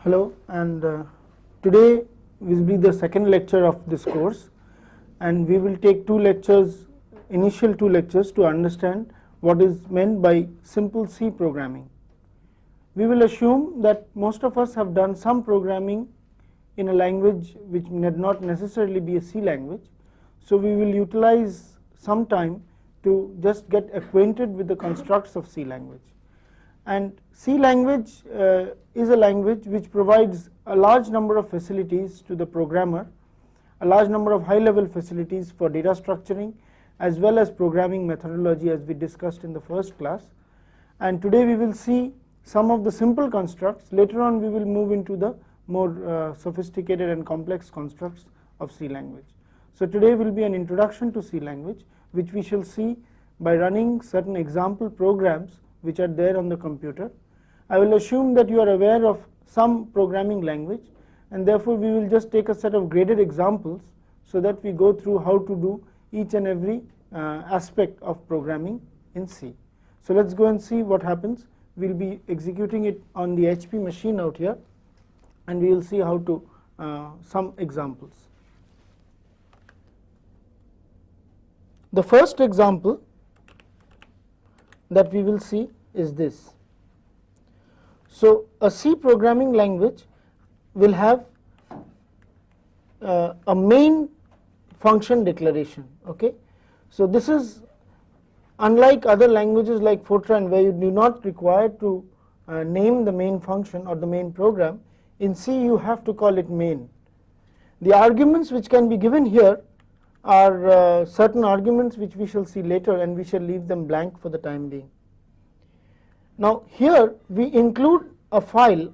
Hello, and today will be the second lecture of this course, and we will take initial two lectures to understand what is meant by simple C programming. We will assume that most of us have done some programming in a language which need not necessarily be a C language, so we will utilize some time to just get acquainted with the constructs of C language. And C language is a language which provides a large number of facilities to the programmer, a large number of high level facilities for data structuring as well as programming methodology, as we discussed in the first class. And today we will see some of the simple constructs. Later on we will move into the more sophisticated and complex constructs of C language. So today will be an introduction to C language, which we shall see by running certain example programs which are there on the computer. I will assume that you are aware of some programming language, and therefore we will just take a set of graded examples so that we go through how to do each and every aspect of programming in C. So let's go and see what happens. We will be executing it on the HP machine out here, and we will see how to some examples. The first example that we will see is this. So a C programming language will have a main function declaration. Okay, so this is unlike other languages like Fortran, where you do not require to name the main function or the main program. In C you have to call it main. The arguments which can be given here are certain arguments which we shall see later, and we shall leave them blank for the time being. Now here we include a file,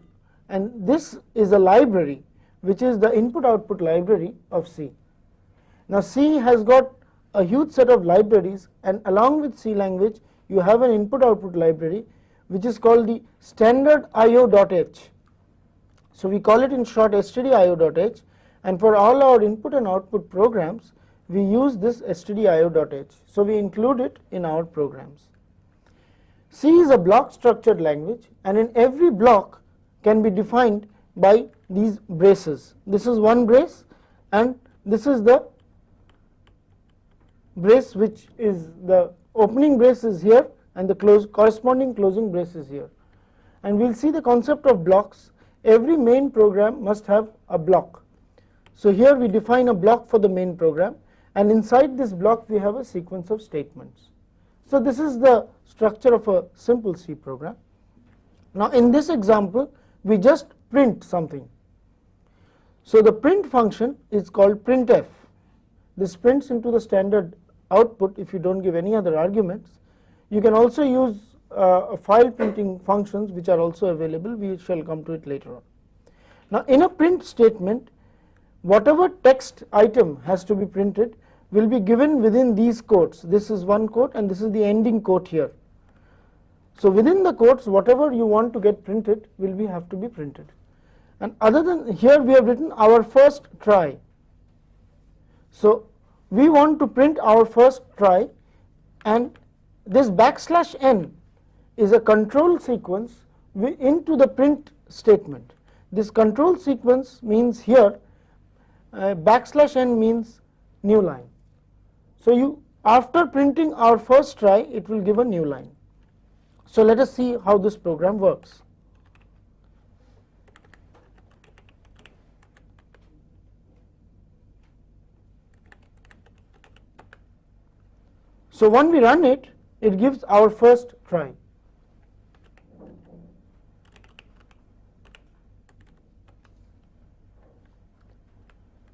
and this is a library which is the input output library of C. Now C has got a huge set of libraries, and along with C language you have an input output library which is called the standard IO.h. So we call it in short stdio.h, and for all our input and output programs we use this stdio.h. So we include it in our programs. C is a block structured language, and in every block can be defined by these braces. This is one brace, and this is the brace which is the opening brace is here, and the corresponding closing brace is here. And we will see the concept of blocks. Every main program must have a block. So here we define a block for the main program, and inside this block we have a sequence of statements. So this is the structure of a simple C program. Now in this example we just print something. So the print function is called printf. This prints into the standard output if you don't give any other arguments. You can also use file printing functions which are also available. We shall come to it later on. Now in a print statement, whatever text item has to be printed will be given within these quotes. This is one quote, and this is the ending quote here. So within the quotes, whatever you want to get printed will have to be printed. And other than here we have written our first try. So we want to print our first try, and this \n is a control sequence into the print statement. This control sequence means here \n means new line. So after printing our first try, it will give a new line. So let us see how this program works. So when we run it, it gives our first try.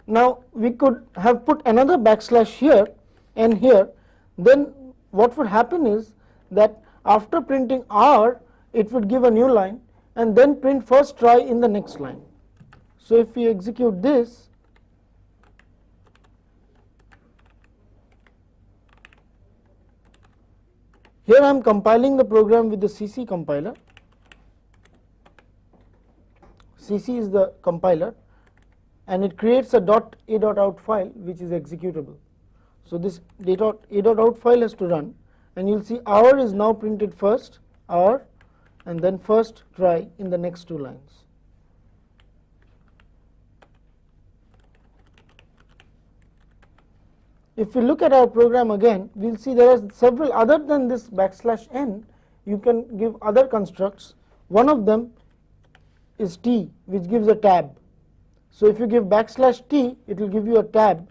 Now we could have put another \n here and here. Then what would happen is that after printing R, it would give a new line and then print first try in the next line. So if we execute this, here I am compiling the program with the CC compiler. CC is the compiler, and it creates a .a.out file which is executable. So this a.out file has to run, and you will see our is now printed first, our, and then first try in the next two lines. if we look at our program again, we will see there are several other than this \n, you can give other constructs. One of them is t, which gives a tab. So if you give \t, it will give you a tab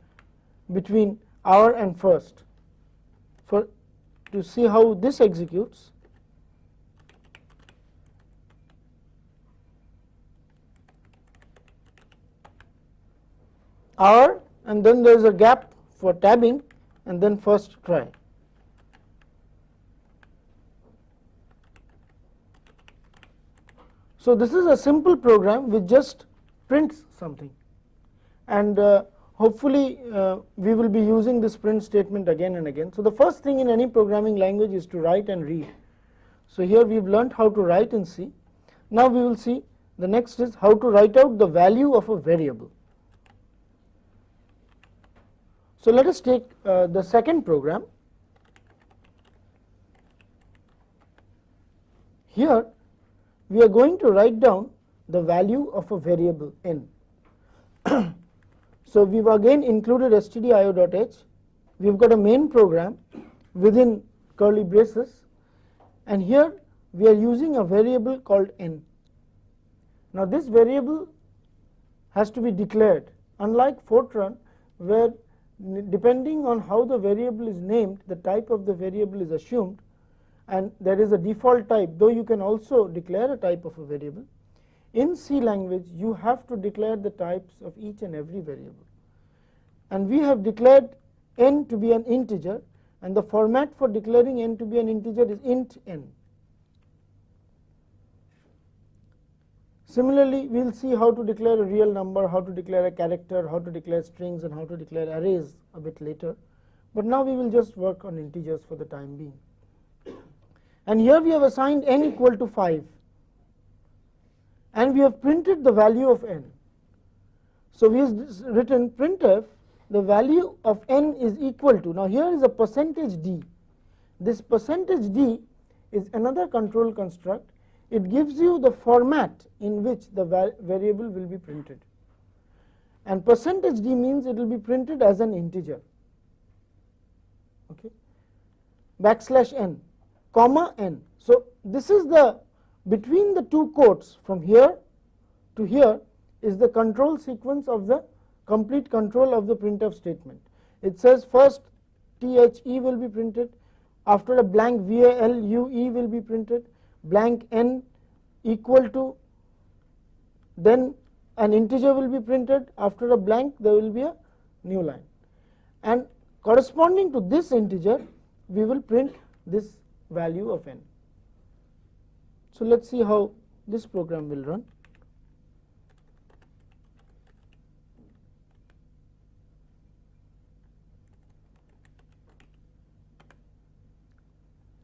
between hour and first. To see how this executes, hour, and then there is a gap for tabbing, and then first try. So this is a simple program which just prints something, and hopefully we will be using this print statement again and again. So the first thing in any programming language is to write and read. So here we have learned how to write in C. Now we will see the next is how to write out the value of a variable. So let us take the second program. Here we are going to write down the value of a variable n. So we have again included stdio.h. We have got a main program within curly braces, and here we are using a variable called n. Now this variable has to be declared, unlike Fortran, where depending on how the variable is named, the type of the variable is assumed, and there is a default type, though you can also declare a type of a variable. In C language you have to declare the types of each and every variable, and we have declared n to be an integer, and the format for declaring n to be an integer is int n. Similarly, we will see how to declare a real number, how to declare a character, how to declare strings, and how to declare arrays a bit later, but now we will just work on integers for the time being. And here we have assigned n equal to 5, and we have printed the value of n. So we have written printf, the value of n is equal to, now here is a %d. This %d is another control construct. It gives you the format in which the variable will be printed, and %d means it will be printed as an integer. Okay, \n, comma n. So this is the, between the two quotes from here to here is the control sequence of the complete control of the printf statement. It says first the will be printed, after a blank value will be printed, blank n equal to, then an integer will be printed, after a blank there will be a new line, and corresponding to this integer we will print this value of n. So let us see how this program will run.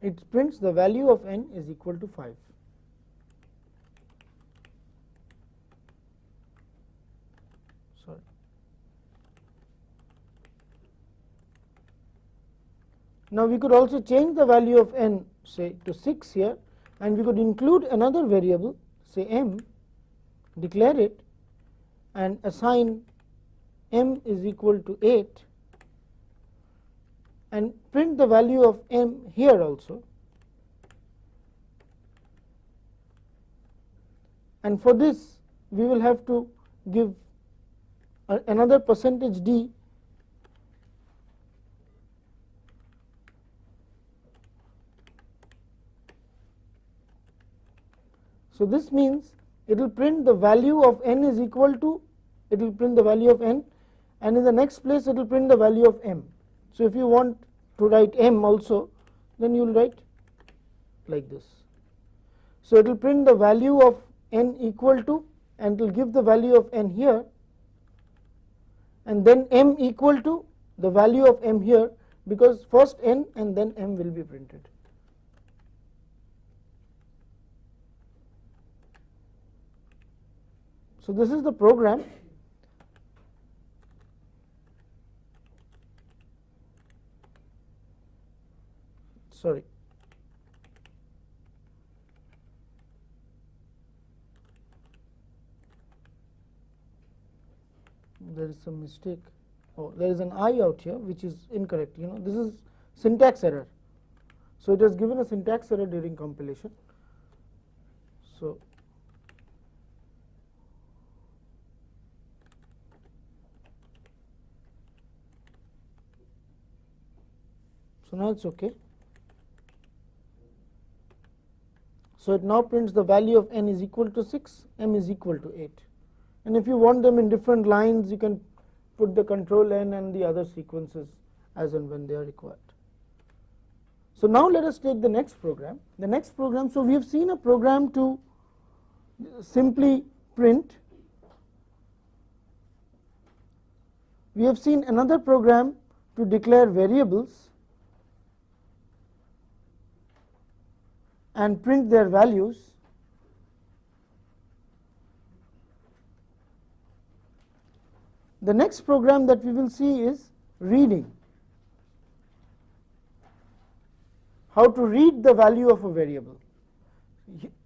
It prints the value of n is equal to 5. Sorry. Now we could also change the value of n, say to 6 here, and we could include another variable, say m, declare it, and assign m is equal to 8, and print the value of m here also. And for this we will have to give another %d So this means it will print the value of n is equal to, it will print the value of n, and in the next place it will print the value of m. So if you want to write m also, then you will write like this. So it will print the value of n equal to, and it will give the value of n here, and then m equal to the value of m here, because first n and then m will be printed. So this is the program. Sorry. There is some mistake oh, there is an I out here which is incorrect. This is syntax error. So it has given a syntax error during compilation. So now it's okay. So it now prints the value of n is equal to 6, m is equal to 8. And if you want them in different lines, you can put the control n and the other sequences as and when they are required. So now let us take the next program. The next program, so we have seen a program to simply print. We have seen another program to declare variables and print their values. The next program that we will see is reading. How to read the value of a variable.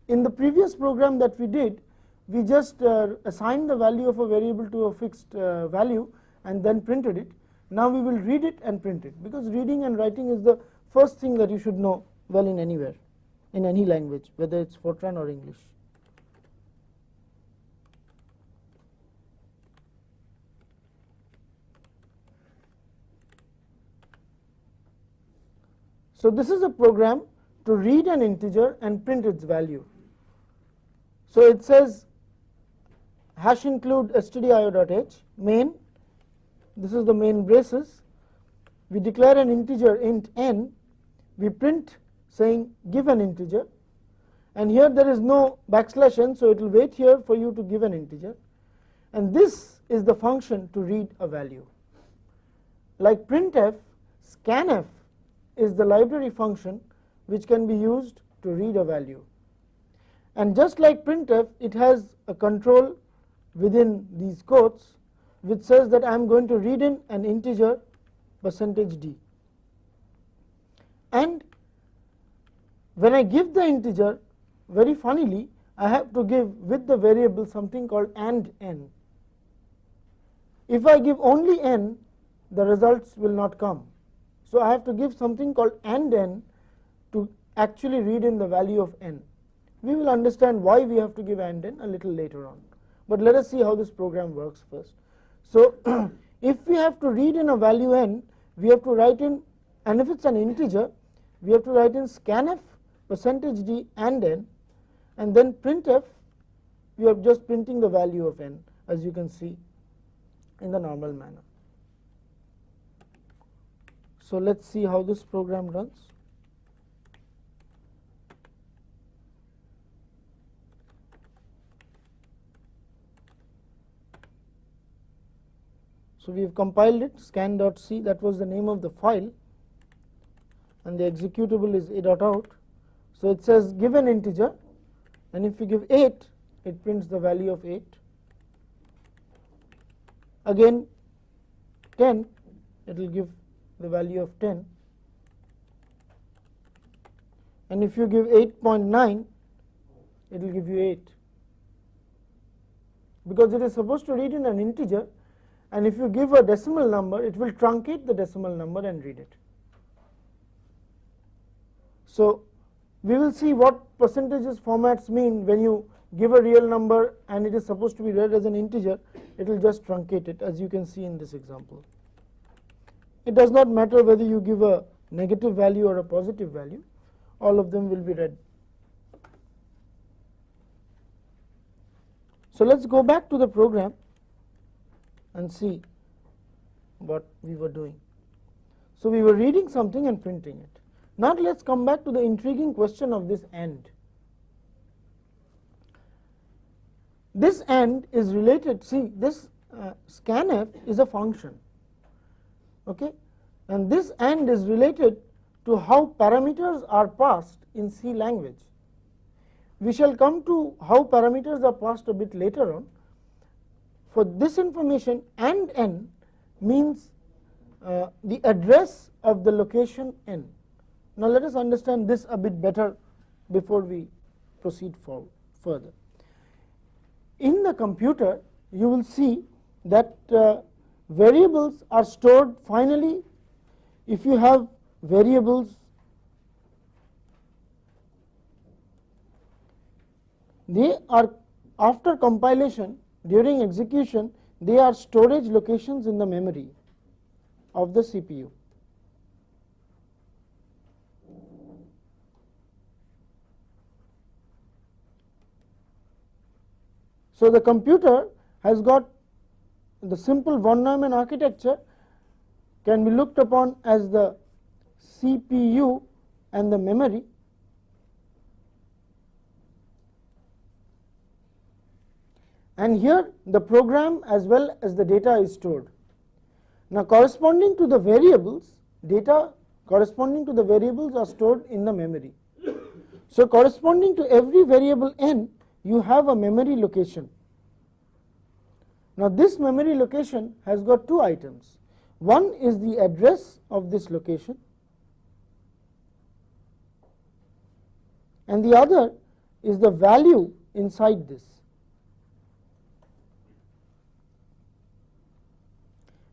In the previous program that we did, we just assigned the value of a variable to a fixed value and then printed it. Now we will read it and print it, because reading and writing is the first thing that you should know well in anywhere, in any language, whether it's Fortran or English. So this is a program to read an integer and print its value. So it says hash include stdio.h main. This is the main braces. We declare an integer int n. We print saying give an integer, and here there is no \n, so it will wait here for you to give an integer, and this is the function to read a value. Like printf, scanf is the library function which can be used to read a value, and just like printf, it has a control within these quotes which says that I am going to read in an integer %d, and when I give the integer, very funnily, I have to give with the variable something called and n. If I give only n, the results will not come. So I have to give something called and n to actually read in the value of n. We will understand why we have to give and n a little later on, but let us see how this program works first. So if we have to read in a value n, we have to write in, and if it's an integer, we have to write in scanf %d and n, and then printf, we are just printing the value of n, as you can see in the normal manner. So let's see how this program runs. So we have compiled it, scan.c, that was the name of the file, and the executable is a.out. So it says give an integer, and if you give 8, it prints the value of 8. Again 10, it will give the value of 10, and if you give 8.9, it will give you 8, because it is supposed to read in an integer, and if you give a decimal number, it will truncate the decimal number and read it. So we will see what percentages formats mean when you give a real number and it is supposed to be read as an integer. It will just truncate it, as you can see in this example. It does not matter whether you give a negative value or a positive value, all of them will be read. So let's go back to the program and see what we were doing. So we were reading something and printing it. Now let's come back to the intriguing question of this AND. This AND is related, see this scanf is a function, okay, and this AND is related to how parameters are passed in C language. We shall come to how parameters are passed a bit later on. For this information, and n means the address of the location n. Now let us understand this a bit better before we proceed further. In the computer, you will see that variables are stored finally. If you have variables, they are, after compilation, during execution, they are storage locations in the memory of the CPU. So the computer has got the simple von Neumann architecture, can be looked upon as the CPU and the memory. And here the program as well as the data is stored. Now corresponding to the variables, data corresponding to the variables are stored in the memory. So corresponding to every variable n, you have a memory location. Now this memory location has got two items. One is the address of this location, and the other is the value inside this.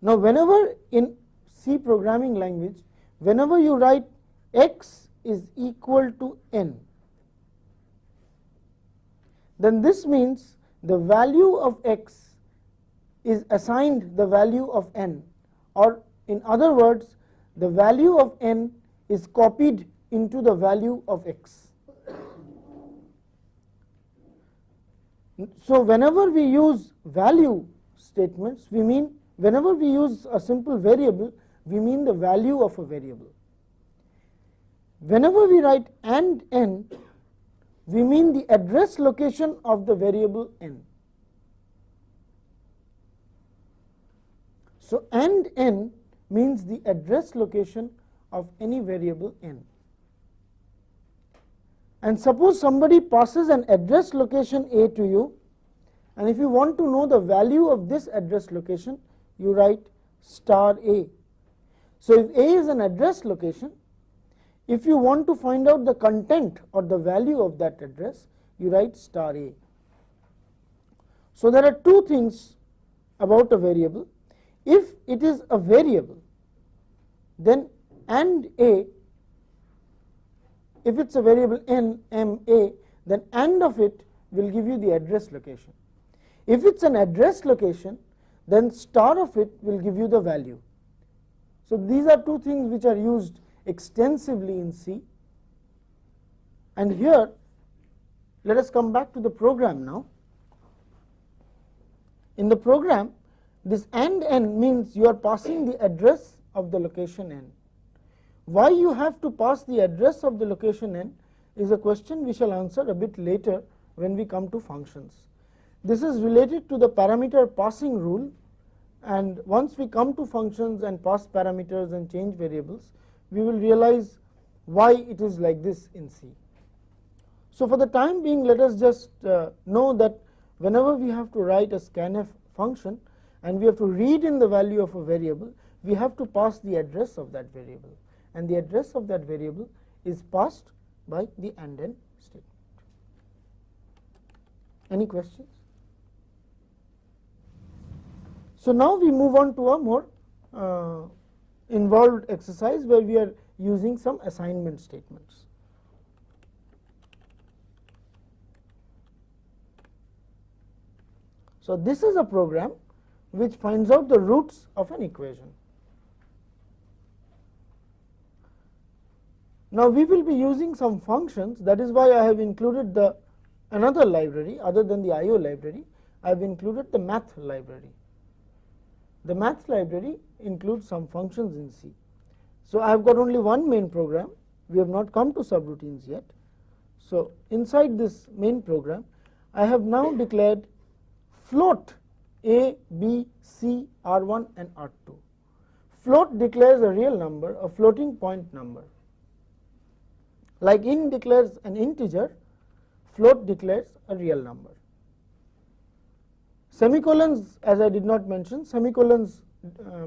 Now whenever in C programming language, whenever you write x is equal to n, then this means the value of x is assigned the value of n, or in other words, the value of n is copied into the value of x. So whenever we use value statements, we mean, whenever we use a simple variable, we mean the value of a variable. Whenever we write and n, we mean the address location of the variable n. So and n means the address location of any variable n. And suppose somebody passes an address location a to you, and if you want to know the value of this address location, you write star a. So if a is an address location, if you want to find out the content or the value of that address, you write star a. So there are two things about a variable. If it is a variable, then and a, if it's a variable n, m, a, then and of it will give you the address location. If it's an address location, then star of it will give you the value. So these are two things which are used extensively in C. And here, let us come back to the program now. In the program, this and n means you are passing the address of the location n. Why you have to pass the address of the location n is a question we shall answer a bit later when we come to functions. This is related to the parameter passing rule, and once we come to functions and pass parameters and change variables, we will realize why it is like this in C. So for the time being, let us just know that whenever we have to write a scanf function and we have to read in the value of a variable, we have to pass the address of that variable, and the address of that variable is passed by the and n statement. Any questions? So now we move on to a more involved exercise where we are using some assignment statements. So this is a program which finds out the roots of an equation. Now we will be using some functions, that is why I have included another library other than the IO library. I have included the math library. The math library includes some functions in C. So I have got only one main program. We have not come to subroutines yet. So inside this main program, I have now declared float a, b, c, r1 and r2. Float declares a real number, a floating point number. Like int declares an integer, float declares a real number. Semicolons, as I did not mention, semicolons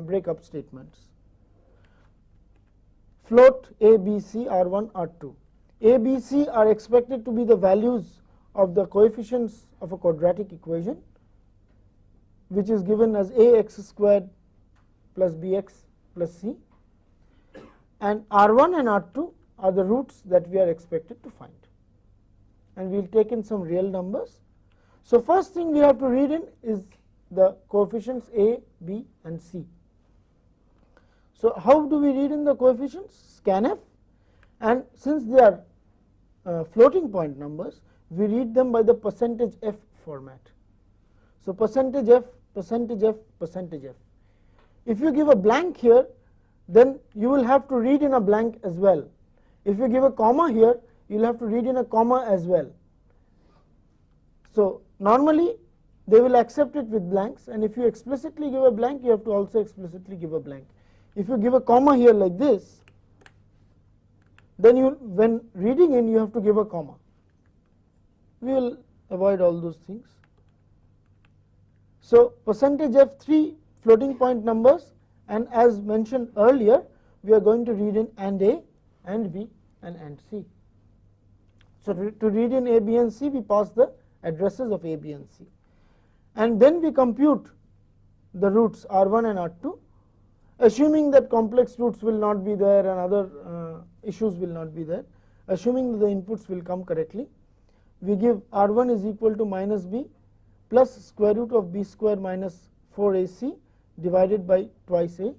break up statements. Float a, b, c, r1, r2. A, b, c are expected to be the values of the coefficients of a quadratic equation, which is given as ax squared plus bx plus c, and r1 and r2 are the roots that we are expected to find, and we will take in some real numbers. So first thing we have to read in is the coefficients a, b and c. So how do we read in the coefficients? Scanf, and since they are floating point numbers, we read them by the percentage f format. So percentage f, percentage f, percentage f. If you give a blank here, then you will have to read in a blank as well. If you give a comma here, you will have to read in a comma as well. So normally they will accept it with blanks, and if you explicitly give a blank, you have to also explicitly give a blank. If you give a comma here like this, then you, when reading in, you have to give a comma. We will avoid all those things. So percentage f, 3 floating point numbers, and as mentioned earlier, we are going to read in and a, and b, and c. So to read in a, b and c, we pass the addresses of a, b and c, and then we compute the roots r1 and r2, assuming that complex roots will not be there and other issues will not be there, assuming that the inputs will come correctly. We give r1 is equal to minus b plus square root of b square minus 4ac divided by twice a,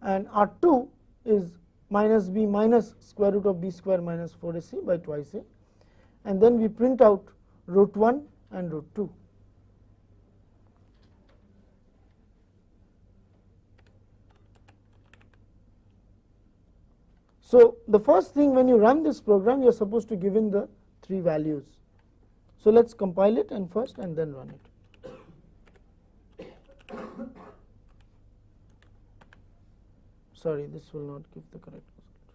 and r2 is minus b minus square root of b square minus 4ac by twice a, and then we print out root 1 and root 2. So the first thing, when you run this program, you are supposed to give in the 3 values. So let us compile it and first and then run it. Sorry, this will not give the correct result.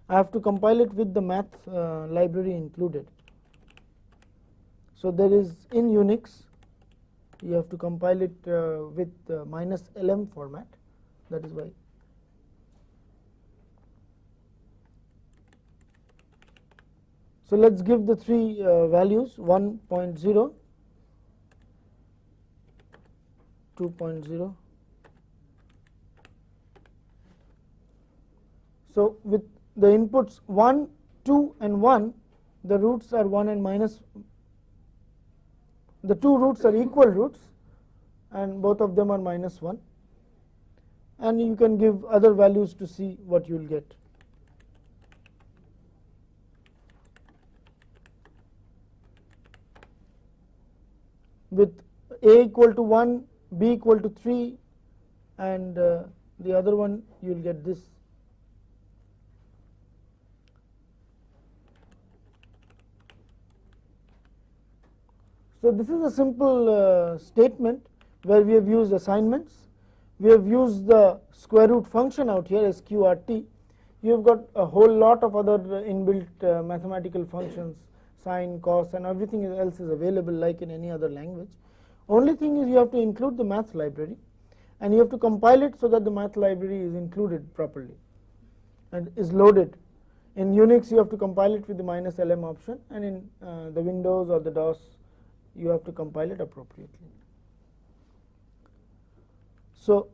I have to compile it with the math library included. So there is, in Unix, you have to compile it with minus -lm format, that is why. So let us give the 3 values, 1.0, 2.0. So with the inputs 1, 2 and 1, the roots are 1 and minus, the 2 roots are equal roots and both of them are minus 1, and you can give other values to see what you will get. With a equal to 1, b equal to 3, and the other one, you will get this. So this is a simple statement where we have used assignments. We have used the square root function out here, sqrt. You have got a whole lot of other inbuilt mathematical functions, sine, cos, and everything else is available like in any other language. Only thing is you have to include the math library, and you have to compile it so that the math library is included properly and is loaded. In Unix you have to compile it with the -lm option, and in the Windows or the DOS you have to compile it appropriately. So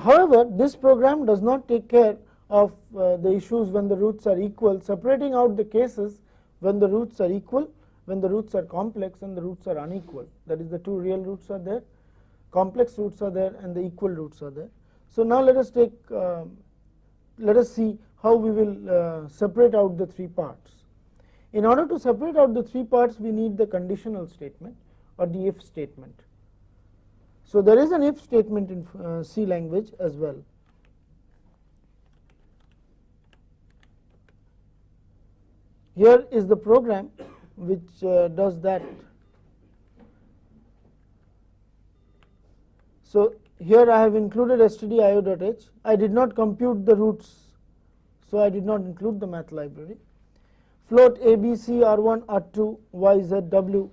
however, this program does not take care of the issues when the roots are equal, separating out the cases when the roots are equal, when the roots are complex, and the roots are unequal. That is, the 2 real roots are there, complex roots are there, and the equal roots are there. So now let us take, let us see how we will separate out the 3 parts. In order to separate out the 3 parts, we need the conditional statement or the if statement. So there is an if statement in C language as well. Here is the program which does that. So here I have included stdio.h. I did not compute the roots, so I did not include the math library. Float a, b, c, r1, r2, y, z, w.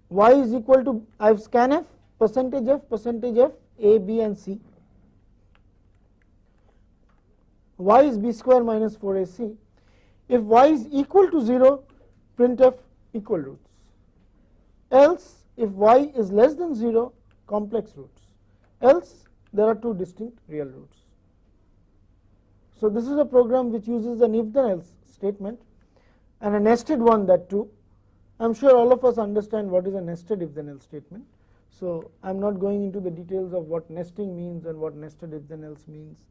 Y is equal to, I have scanf, percentage f, a, b and c. Y is b square minus 4ac. If y is equal to 0, printf equal roots. Else, if y is less than 0, complex roots. Else, there are two distinct real roots. So this is a program which uses an if then else statement and a nested one, that too. I am sure all of us understand what is a nested if then else statement. So I am not going into the details of what nesting means and what nested if then else means.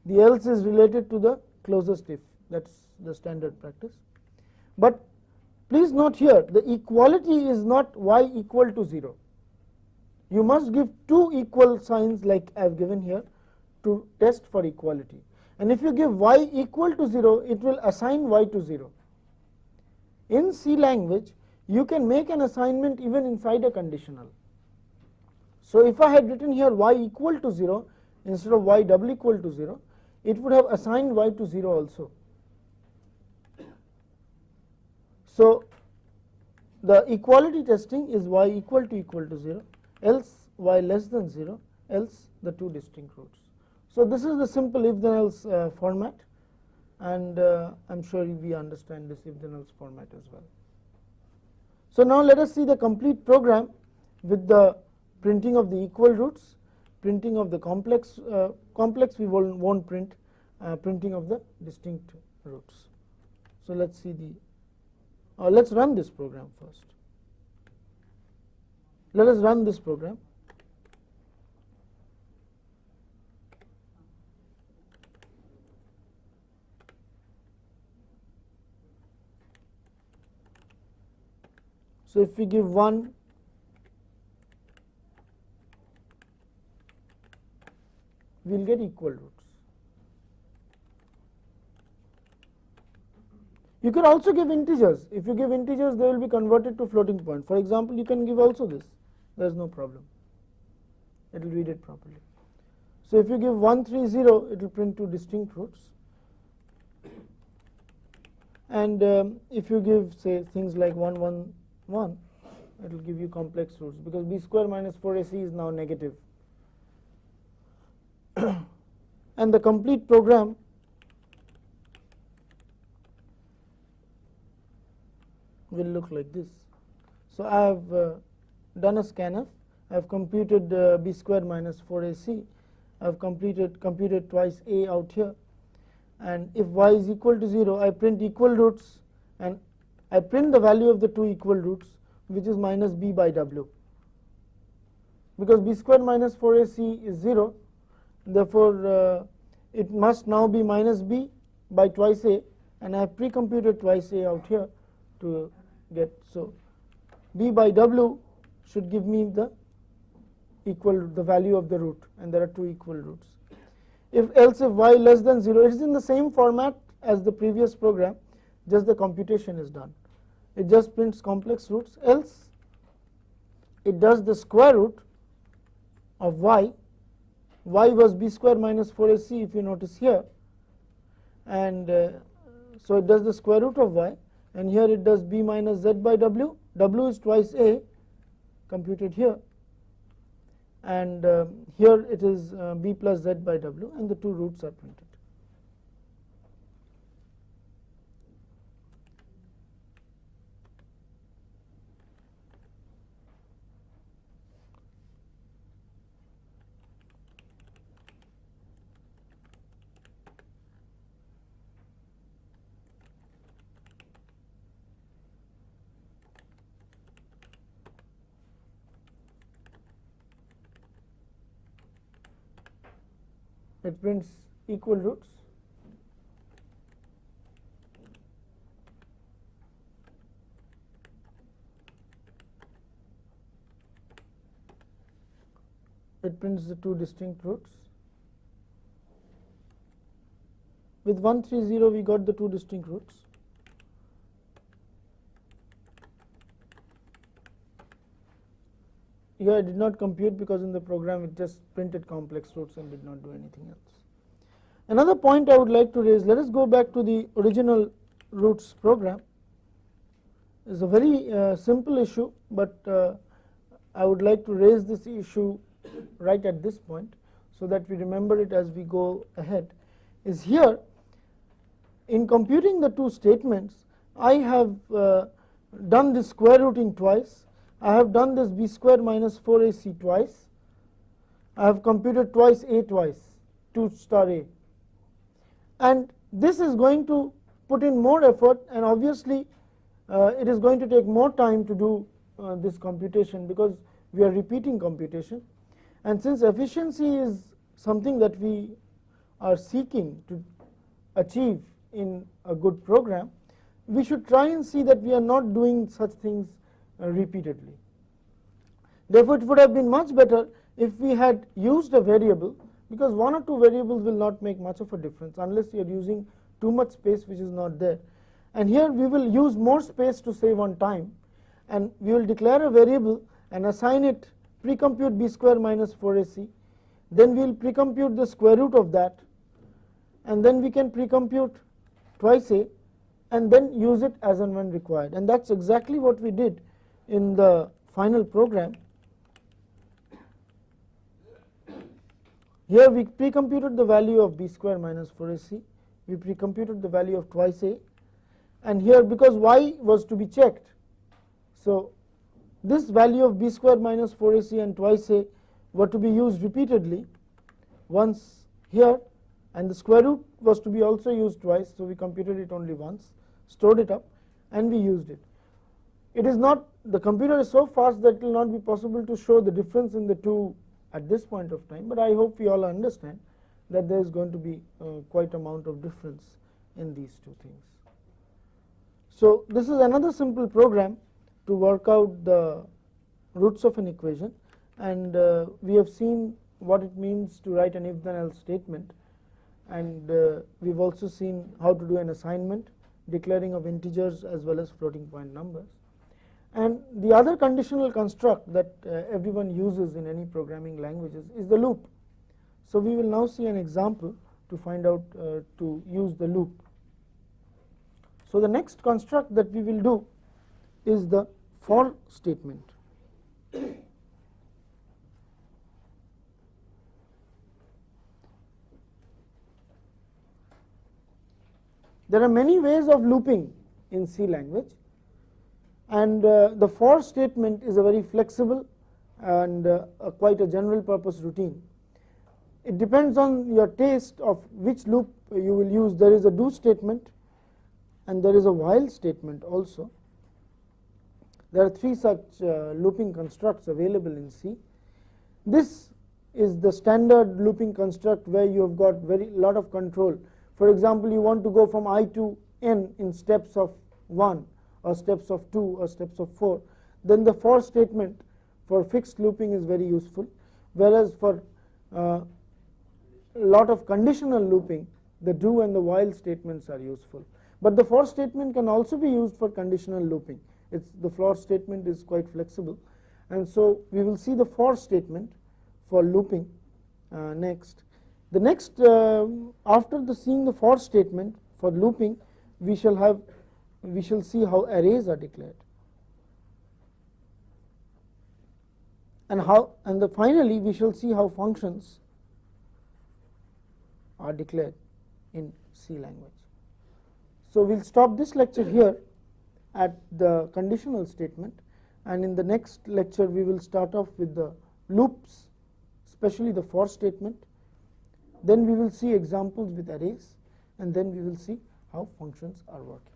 The else is related to the closest if, that is the standard practice. But please note here, the equality is not y equal to 0. You must give two equal signs like I have given here to test for equality. And if you give y equal to 0, it will assign y to 0. In C language, you can make an assignment even inside a conditional. So if I had written here y equal to 0 instead of y double equal to 0, it would have assigned y to 0 also. So the equality testing is y equal to 0, else y less than 0, else the two distinct roots. So this is the simple if then else format, and I am sure we understand this if then else format as well. So now let us see the complete program with the printing of the equal roots, printing of the complex we won't print, printing of the distinct roots. So let's see the let's run this program first. Let us run this program. So if we give 1, we will get equal roots. You can also give integers. If you give integers, they will be converted to floating point. For example, you can give also this. There is no problem. It will read it properly. So if you give 130, it will print two distinct roots. And if you give, say, things like 111, it will give you complex roots, because b square minus 4ac is now negative. And the complete program will look like this. So I have done a scanf. I have computed b square minus 4ac. I have computed twice a out here, and if y is equal to 0, I print equal roots, and I print the value of the two equal roots, which is minus b by w. Because b square minus 4ac is 0, therefore it must now be minus b by twice a, and I have pre-computed twice a out here to get. So b by w should give me the value of the root, and there are two equal roots. If y less than 0, it is in the same format as the previous program, just the computation is done. It just prints complex roots, else it does the square root of y. Y was b square minus 4ac, if you notice here, and so it does the square root of y, and here it does b minus z by w. W is twice a, computed here, and here it is b plus z by w, and the two roots are printed. It prints equal roots. It prints the two distinct roots. With 130, we got the two distinct roots. Here I did not compute, because in the program it just printed complex roots and did not do anything else. Another point I would like to raise, let us go back to the original roots program. It is a very simple issue, but I would like to raise this issue right at this point, so that we remember it as we go ahead. Is here, in computing the two statements, I have done this square rooting twice. I have done this b square minus 4ac twice, I have computed twice A twice, 2 star A, and this is going to put in more effort, and obviously it is going to take more time to do this computation because we are repeating computation, and since efficiency is something that we are seeking to achieve in a good program, we should try and see that we are not doing such things repeatedly. Therefore, it would have been much better if we had used a variable, because 1 or 2 variables will not make much of a difference unless you are using too much space which is not there. And here we will use more space to save on time, and we will declare a variable and assign it precompute b square minus 4ac, then we will precompute the square root of that, and then we can precompute twice a, and then use it as and when required, and that's exactly what we did in the final program. Here we precomputed the value of b square minus 4ac, we precomputed the value of twice a, and here because y was to be checked, so this value of b square minus 4ac and twice a were to be used repeatedly once here, and the square root was to be also used twice, so we computed it only once, stored it up, and we used it. It is not, the computer is so fast that it will not be possible to show the difference in the two at this point of time, but I hope we all understand that there is going to be quite amount of difference in these two things. So this is another simple program to work out the roots of an equation, and we have seen what it means to write an if then else statement, and we have also seen how to do an assignment, declaring of integers as well as floating point numbers. And the other conditional construct that everyone uses in any programming languages is the loop. So we will now see an example to find out to use the loop. So the next construct that we will do is the for statement. There are many ways of looping in C language, and the for statement is a very flexible and quite a general purpose routine. It depends on your taste of which loop you will use. There is a do statement and there is a while statement also. There are 3 such looping constructs available in C. This is the standard looping construct where you have got very lot of control. For example, you want to go from I to n in steps of 1 or steps of 2 or steps of 4, then the for statement for fixed looping is very useful, whereas for a lot of conditional looping, the do and the while statements are useful. But the for statement can also be used for conditional looping. The for statement is quite flexible, and so we will see the for statement for looping next. The next, after seeing the for statement for looping, we shall see how arrays are declared, and finally we shall see how functions are declared in C language. So we will stop this lecture here at the conditional statement, and in the next lecture we will start off with the loops, especially the for statement. Then we will see examples with arrays, and then we will see how functions are working.